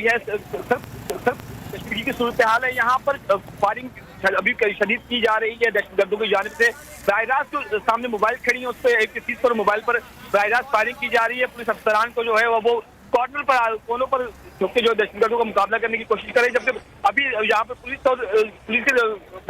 है सर कश्मीर की सूरत हाल है। यहाँ पर फायरिंग अभी शदीद की जा रही है दहशतगर्दों की जानिब से। बराह जो सामने मोबाइल खड़ी है उस पर एक चीज पर मोबाइल पर बराह फायरिंग की जा रही है। पुलिस अफसरान को जो है वो कॉर्नर पर कोनों पर झुक के जो दहशतगर्दों का मुकाबला करने की कोशिश कर रही है। जबकि अभी यहाँ पर पुलिस की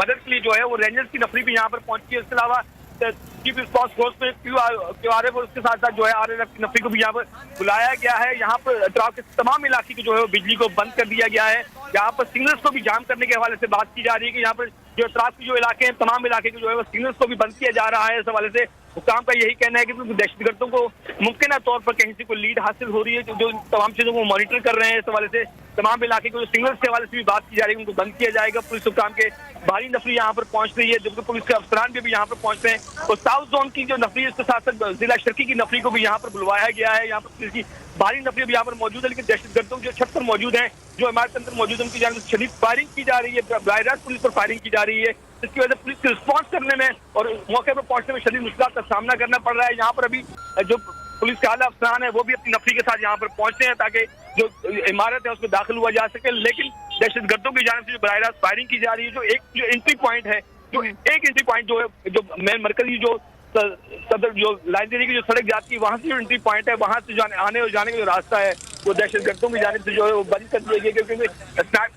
मदद के लिए जो है वो रेंजर्स की नफरी भी यहाँ पर पहुंची है। इसके अलावा चीफ रिस्पॉन्स फोर्स में QRF और उसके साथ साथ जो है RRF की नफरी को भी यहाँ पर बुलाया गया है। यहाँ पर अतराफ के तमाम इलाके की जो है वो बिजली को बंद कर दिया गया है। यहाँ पर सिग्नल्स को भी जाम करने के हवाले से बात की जा रही है कि यहाँ पर जो अतराफ के जो इलाके हैं तमाम इलाके के जो है वो सिग्नल्स को भी बंद किया जा रहा है। इस हवाले से हुकाम का यही कहना है कि दहशतगर्दों को मुमकिन तौर पर कहीं से कोई लीड हासिल हो रही है जो तमाम चीजों को मॉनिटर कर रहे हैं। इस हवाले से तमाम इलाके को जो सिग्नल्स के हवाले से भी बात की जा रही है उनको बंद किया जाएगा। पुलिस हुकाम के भारी नफरी यहाँ पर पहुंच रही है, जबकि पुलिस के अफसरान भी यहाँ पर पहुंच रहे हैं। और साउथ जोन की जो नफरी है उसके साथ साथ जिला शर्की की नफरी को भी यहाँ पर बुलवाया गया है। यहाँ पर पुलिस की भारी नफरी भी यहाँ पर मौजूद है, लेकिन दहशतगर्दों जो छत पर मौजूद है, जो इमारत के अंदर मौजूद है, उनकी जानिब से शदीद फायरिंग की जा रही है। बराह पुलिस पर फायरिंग की जा रही है, जिसकी वजह से पुलिस के रिस्पॉन्स करने में और मौके पर पहुंचने में शदीद मुश्किल का सामना करना पड़ रहा है। यहाँ पर अभी जो पुलिस के आला अफसरान है वो भी अपनी नफरी के साथ यहाँ पर पहुंचते हैं ताकि जो इमारत है उसमें दाखिल हुआ जा सके। लेकिन दहशतगर्दों की जानिब से जो बराह रास्त फायरिंग की जा रही है, जो एंट्री पॉइंट है, जो एक एंट्री पॉइंट जो है, जो मेन मरकजी जो सदर जो लाइब्रेरी की जो सड़क जाती है वहां से जो एंट्री पॉइंट है, वहां से आने और जाने का जो रास्ता है वो दहशतगर्दों की जानिब से जो है वो बंद कर दिया गया, क्योंकि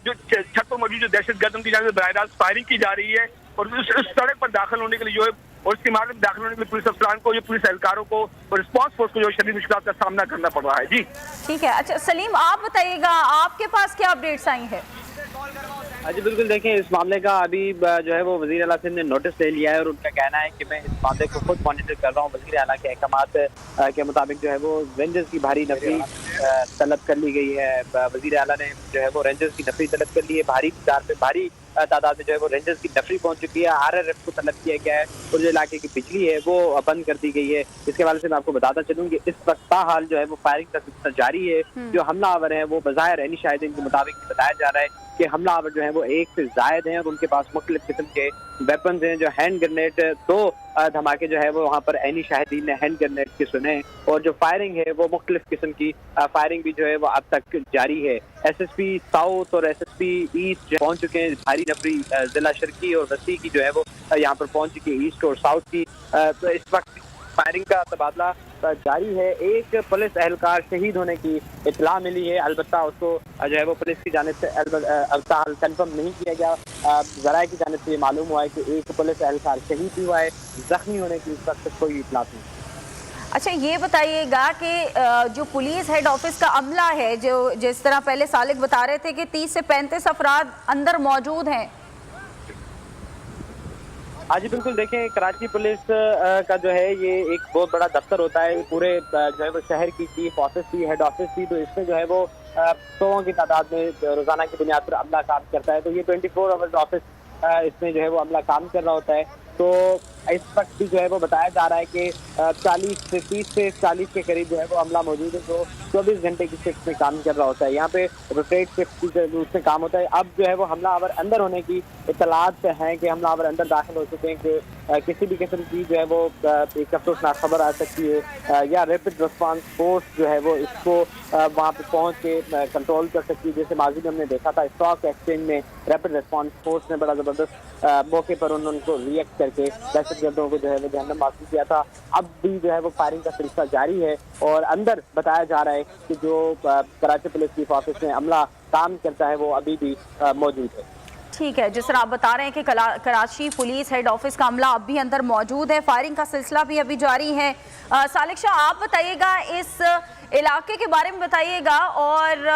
जो छत पर मौजूद जो दहशतगर्दों की जानिब से बराह रास्त फायरिंग की जा रही है। और उस सड़क पर दाखिल होने के लिए जो है और इसकी इमारत में दाखिल होने के लिए पुलिस अफसरान को, जो पुलिस एहलकारों को और रिस्पॉन्स फोर्स को जो शदीद मुश्किलात का सामना करना पड़ रहा है। जी ठीक है। अच्छा सलीम, आप बताइएगा आपके पास क्या अपडेट्स आई हैं? जी बिल्कुल, देखें इस मामले का अभी जो है वो वज़ीर आला सिंध ने नोटिस ले लिया है और उनका कहना है कि मैं इस मामले को खुद मॉनिटर कर रहा हूँ। वज़ीर आला के अहकामात के मुताबिक जो है वो रेंजर्स की भारी नफरी तलब कर ली गई है। वज़ीर आला ने जो है वो रेंजर्स की नफरी तलब कर ली है। भारी तादाद में जो है वो रेंजर्स की नफरी पहुंच चुकी है। RRF को तलब किया गया है और जो इलाके की बिजली है वो बंद कर दी गई है। इसके हवाले से मैं आपको बताता चलूँ कि इस वक्त हाल जो है वो फायरिंग का सिलसिला जारी है। जो हमलावर है वो बज़ाहिर एनी शाहिदीन के मुताबिक बताया जा रहा है कि हमलावर जो है वो एक से जायद हैं और उनके पास मुख्तलिफ किस्म के वेपन्स हैं। जो हैंड ग्रेनेड, 2 धमाके जो है वो वहाँ पर एनी शाहिदीन ने हैंड ग्रेनेड के सुने और जो फायरिंग है वो मुख्तलिफ किस्म की फायरिंग भी जो है वो अब तक जारी है। SSP साउथ और SSP ईस्ट पहुंच चुके हैं। भारी नफरी जिला शर्की और वसी की जो है वो यहाँ पर पहुंच चुकी है, ईस्ट और साउथ की। तो इस वक्त फायरिंग का तबादला जारी है। एक पुलिस एहलकार शहीद होने की इत्तला मिली है, अलबत्ता उसको जो है वो पुलिस की जानिब से कंफर्म नहीं किया गया। ज़राए की जानिब से ये मालूम हुआ है कि एक पुलिस एहलकार शहीद हुआ है, जख्मी होने की इस वक्त कोई इत्तला नहीं। अच्छा ये बताइएगा कि जो पुलिस हेड ऑफिस का अमला है, जो जिस तरह पहले सालिक बता रहे थे कि 30 से 35 अफराद अंदर मौजूद हैं। जी बिल्कुल, देखें कराची पुलिस का जो है ये एक बहुत बड़ा दफ्तर होता है। पूरे जो है वो शहर की चीफ ऑफिस थी, हेड ऑफिस थी, तो इसमें जो है वो 100 की तादाद में रोजाना की बुनियाद पर अमला काम करता है। तो ये 24 आवर्स ऑफिस इसमें जो है वो अमला काम कर रहा होता है। तो इस वक्त भी जो है वो बताया जा रहा है कि 30 से 40 के करीब जो है वो अमला मौजूद है, जो 24 घंटे की शिफ्ट में काम कर रहा होता है। यहाँ पे रोटेट शिफ्ट उसमें काम होता है। अब जो है वो हमलावर अंदर होने की इत्तलात हैं कि हमलावर अंदर दाखिल हो चुके हैं कि किसी भी किस्म की जो है वो एक अफसोसनाक खबर आ सकती है या रैपिड रिस्पांस फोर्स जो है वो इसको वहाँ पे पहुँच के कंट्रोल कर सकती है। जैसे माजी में हमने देखा था स्टॉक एक्सचेंज में रैपिड रिस्पांस फोर्स ने बड़ा ज़बरदस्त मौके पर उनको रिएक्ट करके दहशतगर्दों को जो है वो जहन्नम हासिल किया था। अब भी जो है वो फायरिंग का सिलसिला जारी है और अंदर बताया जा रहा है कि जो कराची पुलिस चीफ ऑफिस में अमला काम करता है वो अभी भी मौजूद है। ठीक है, जिस तरह आप बता रहे हैं कि कराची पुलिस हेड ऑफिस का अमला अब भी अंदर मौजूद है, फायरिंग का सिलसिला भी अभी जारी है। सालिक शाह, आप बताइएगा इस इलाके के बारे में बताइएगा और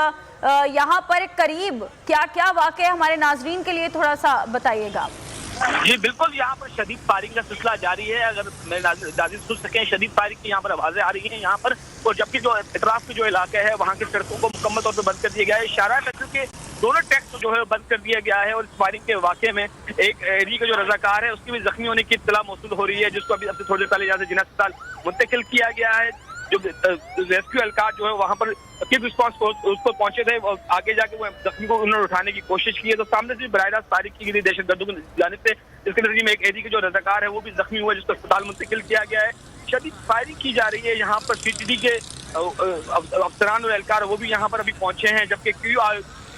यहाँ पर करीब क्या क्या वाक़या हमारे नाजरीन के लिए थोड़ा सा बताइएगा। जी बिल्कुल, यहाँ पर शदीद फायरिंग का सिलसिला जारी है। अगर मेरे नाज़रीन सुन सकें, शदीद फायरिंग की यहाँ पर आवाज़ें आ रही हैं यहाँ पर। और जबकि जो इतराफ के जो इलाके है वहाँ की सड़कों को मुकम्मल तौर पर बंद कर दिया गया है। शारा मेट्रो के दोनों ट्रैक्स जो है बंद कर दिया गया है। और इस फायरिंग के वाक़े में एक एरिया का जो रजाकार है उसकी भी जख्मी होने की इत्तला मौसूल हो रही है, जिसको अभी अब से थोड़ी देर पहले यहाँ से जिला अस्पताल मुंतकिल किया गया है। जो रेस्क्यू एहलकार जो है वहाँ पर चीफ रिस्पॉन्स फोर्स उस पर पहुंचे थे और आगे जाके वो जख्मी को उन्होंने उठाने की कोशिश की है। तो सामने से बराह रास्त फायरिंग की गई दहशतगर्दों की जानिब से। इसके नतीजे में एक एरिया के जो रजाकार है वो भी जख्मी हुआ, जिसको अस्पताल मुंतकिल किया गया है। शदीद फायरिंग की जा रही है। यहाँ पर सीटीडी के अफसरान और एहलकार वो भी यहाँ पर अभी पहुंचे हैं, जबकि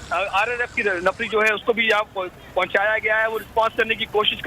RRF की नफरी जो है उसको भी यहाँ पहुंचाया गया है। वो रिस्पॉन्स करने की कोशिश कर